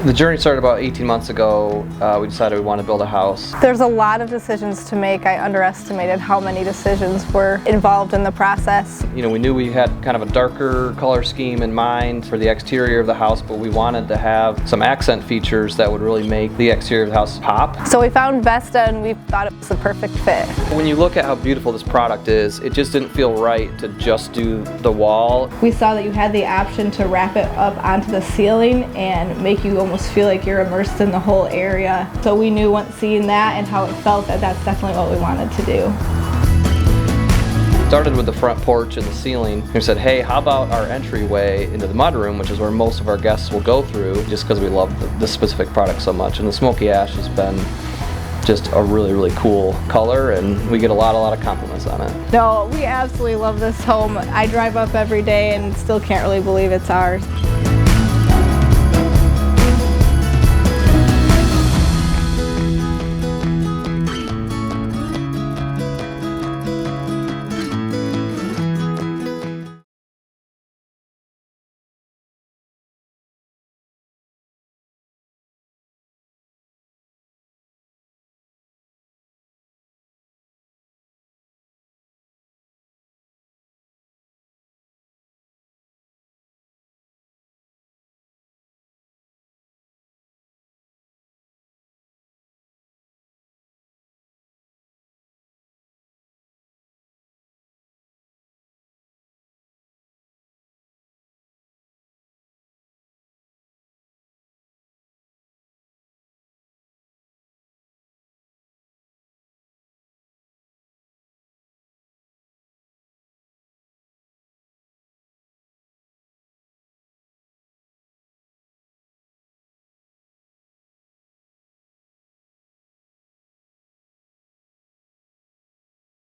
The journey started about 18 months ago. We decided we wanted to build a house. There's a lot of decisions to make. I underestimated how many decisions were involved in the process. You know, we knew we had kind of a darker color scheme in mind for the exterior of the house, but we wanted to have some accent features that would really make the exterior of the house pop. So we found Vesta and we thought it was the perfect fit. When you look at how beautiful this product is, it just didn't feel right to just do the wall. We saw that you had the option to wrap it up onto the ceiling and make you almost feel like you're immersed in the whole area. So we knew once seeing that and how it felt that that's definitely what we wanted to do. Started with the front porch and the ceiling. We said, hey, how about our entryway into the mudroom, which is where most of our guests will go through, just because we love this specific product so much. And the Smokey Ash has been just a really, really cool color, and we get a lot of compliments on it. No, we absolutely love this home. I drive up every day and still can't really believe it's ours.